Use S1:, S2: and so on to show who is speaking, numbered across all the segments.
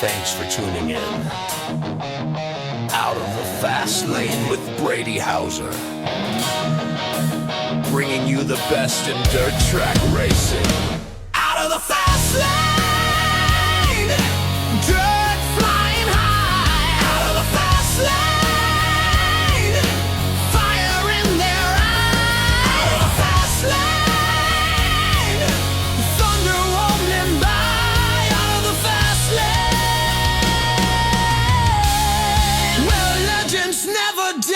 S1: Thanks for tuning in. Out of the Fast Lane with Brady Hauser. Bringing you the best in dirt track racing. Out of the Fast Lane! Dirt flying high! Out of the Fast Lane! Fire in their eyes! Out of the Fast Lane! Thunder rolling by! Out of the Fast Lane! Where legends never die!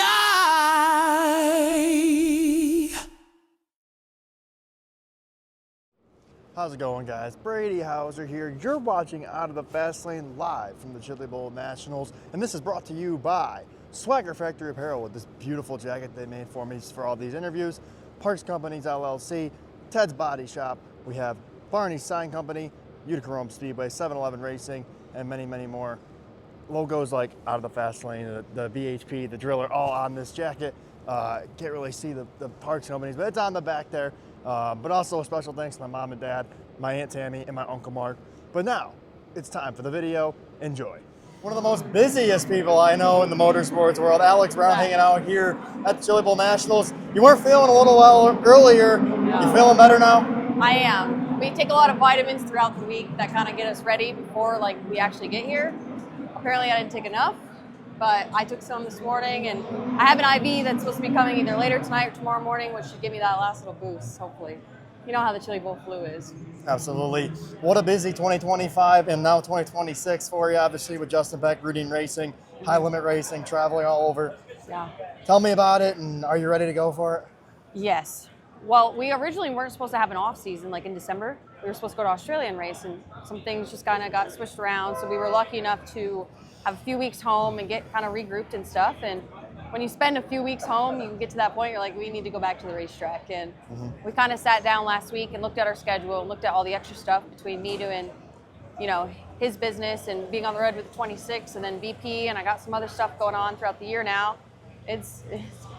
S2: How's it going, guys? Brady Hauser here. You're watching Out of the Fast Lane live from the Chili Bowl Nationals, and this is brought to you by Swagger Factory Apparel with this beautiful jacket they made for me for all these interviews, Parks Companies LLC, Ted's Body Shop, we have Barney's Sign Company, Utica Rome Speedway, 7-Eleven Racing, and many, many more. Logos like Out of the Fast Lane, the VHP, the Driller, all on this jacket. Can't really see the Parks Companies, but it's on the back there. But also a special thanks to my mom and dad, my Aunt Tammy, and my Uncle Mark. But now, it's time for the video. Enjoy. One of the most busiest people I know in the motorsports world, Alex Brown, hanging out here at the Chili Bowl Nationals. You weren't feeling a little while earlier.
S3: No.
S2: You feeling better now?
S3: I am. We take a lot of vitamins throughout the week that kind of get us ready before we actually get here. Apparently I didn't take enough, but I took some this morning, and I have an IV that's supposed to be coming either later tonight or tomorrow morning, which should give me that last little boost, hopefully. You know how the Chili Bowl flu is.
S2: Absolutely. What a busy 2025 and now 2026 for you, obviously, with Justin Beck, Rudeen Racing, High Limit Racing, traveling all over.
S3: Yeah.
S2: Tell me about it, and are you ready to go for it?
S3: Yes. Well, we originally weren't supposed to have an off season in December. We were supposed to go to Australia and race, and some things just kind of got switched around. So we were lucky enough to have a few weeks home and get kind of regrouped and stuff. And when you spend a few weeks home, you get to that point, you're like, we need to go back to the racetrack. And we kind of sat down last week and looked at our schedule and looked at all the extra stuff between me doing, his business and being on the road with the 26 and then VP. And I got some other stuff going on throughout the year now.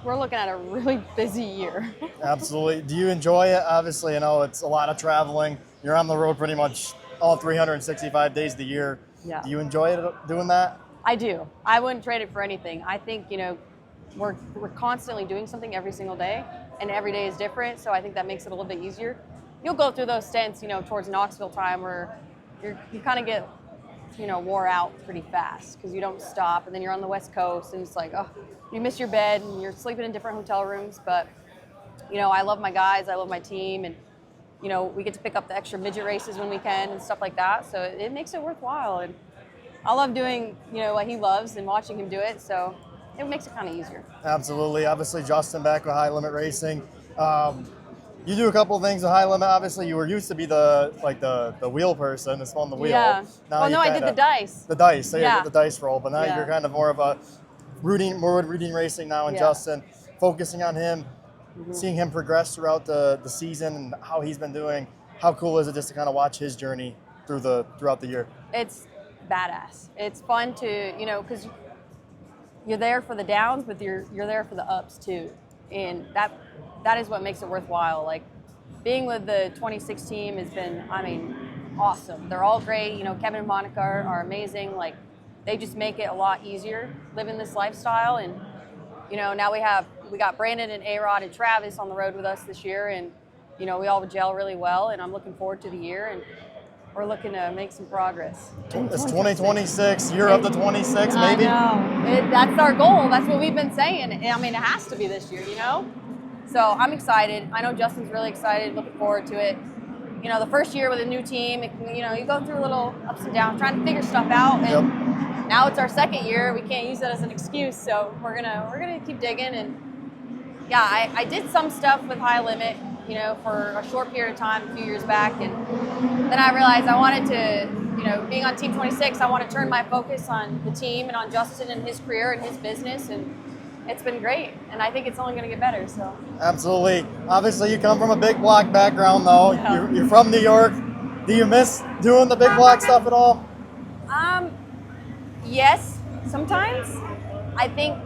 S3: We're looking at a really busy year.
S2: Absolutely. Do you enjoy it? Obviously, it's a lot of traveling. You're on the road pretty much all 365 days of the year.
S3: Yeah.
S2: Do you enjoy it doing that?
S3: I do. I wouldn't trade it for anything. I think, we're constantly doing something every single day, and every day is different, so I think that makes it a little bit easier. You'll go through those stints, towards Knoxville time where you kind of get, wore out pretty fast because you don't stop, and then you're on the West Coast, and it's like, oh, you miss your bed, and you're sleeping in different hotel rooms, but, I love my guys, I love my team, and, we get to pick up the extra midget races when we can and stuff like that, so it makes it worthwhile, and I love doing, what he loves and watching him do it, so it makes it kind of easier.
S2: Absolutely. Obviously, Justin Beck with High Limit Racing. You do a couple of things with High Limit. Obviously, you were used to be the wheel person that's on the wheel.
S3: Yeah.
S2: Now
S3: I did the dice.
S2: The dice. So
S3: yeah.
S2: You did the dice roll, but now you're kind of more of a Rudeen Racing now, and Justin, focusing on him, seeing him progress throughout the season and how he's been doing. How cool is it just to kind of watch his journey throughout the year?
S3: It's badass. It's fun to, because you're there for the downs, but you're there for the ups too. And that is what makes it worthwhile. Like, being with the 26 team has been, awesome. They're all great. Kevin and Monica are amazing. Like, they just make it a lot easier living this lifestyle. And, now we got Brandon and A-Rod and Travis on the road with us this year. And, we all gel really well. And I'm looking forward to the year. And we're looking to make some progress.
S2: It's 2026, year of the 26, maybe?
S3: I know. That's our goal. That's what we've been saying. It has to be this year, So I'm excited. I know Justin's really excited, looking forward to it. The first year with a new team, you go through a little ups and downs, trying to figure stuff out. And now it's our second year. We can't use that as an excuse. So we're gonna keep digging. And yeah, I did some stuff with High Limit, for a short period of time a few years back. And then I realized I wanted to, being on Team 26, I want to turn my focus on the team and on Justin and his career and his business. And it's been great. And I think it's only going to get better. So
S2: Absolutely. Obviously, you come from a big block background, though. Yeah. You're from New York. Do you miss doing the big block stuff at all?
S3: Yes, sometimes. I think,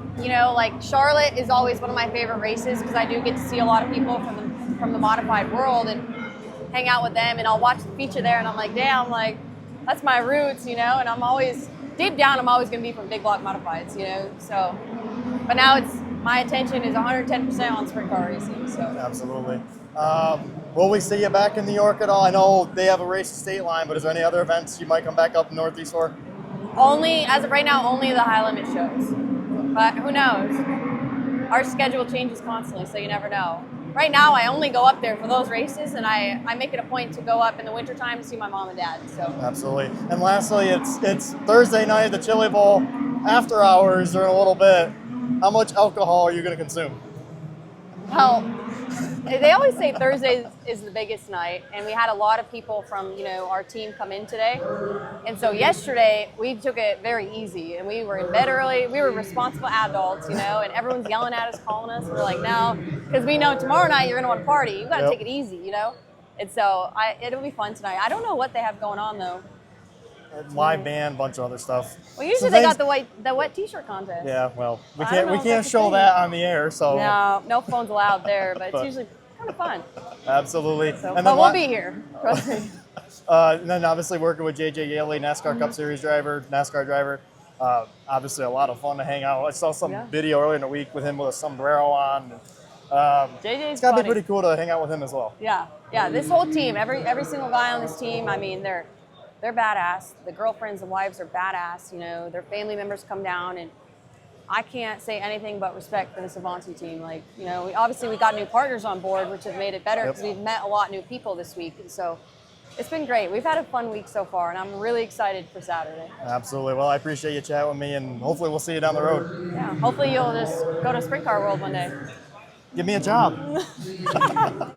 S3: Charlotte is always one of my favorite races because I do get to see a lot of people from the modified world and hang out with them, and I'll watch the feature there and I'm like, damn, that's my roots, you know, and I'm always, deep down, I'm always going to be from big block modifieds, you know, so, but now my attention is 110% on sprint car racing, so.
S2: Absolutely. Will we see you back in New York at all? I know they have a race at State Line, but is there any other events you might come back up Northeast for?
S3: Only, as of right now, only the high limit shows, but who knows? Our schedule changes constantly, so you never know. Right now, I only go up there for those races, and I make it a point to go up in the wintertime to see my mom and dad. So
S2: Absolutely. And lastly, it's Thursday night at the Chili Bowl. After hours or in a little bit, how much alcohol are you going to consume?
S3: well, they always say Thursday is the biggest night, and we had a lot of people from our team come in today, and so yesterday we took it very easy, and we were in bed early. We were responsible adults, and everyone's yelling at us, calling us. We're like, no, because we know tomorrow night you're gonna want to party. You got to take it easy, And so it'll be fun tonight. I don't know what they have going on though.
S2: Live band, bunch of other stuff.
S3: Well, usually they got the wet T-shirt contest.
S2: Yeah, well, we
S3: I don't know
S2: can't
S3: if that's a
S2: show
S3: thing.
S2: that on the air, so
S3: No phones allowed there, but it's usually kind of fun.
S2: absolutely.
S3: So,
S2: And
S3: but we'll be here. Trust me.
S2: and then obviously working with JJ Yaley, NASCAR Cup Series driver, NASCAR driver. Obviously a lot of fun to hang out. I saw some video earlier in the week with him with a sombrero on.
S3: JJ's
S2: It's got to be
S3: funny.
S2: pretty cool to hang out with him as well.
S3: Yeah. This whole team, every single guy on this team. I mean, they're badass. The girlfriends and wives are badass. Their family members come down, and I can't say anything but respect for the Avanti team. We got new partners on board, which has made it better because we've met a lot of new people this week, and so it's been great. We've had a fun week so far, and I'm really excited for Saturday.
S2: Absolutely. Well, I appreciate you chatting with me, and hopefully we'll see you down the road.
S3: Yeah. Hopefully you'll just go to Sprint Car World one day.
S2: Give me a job.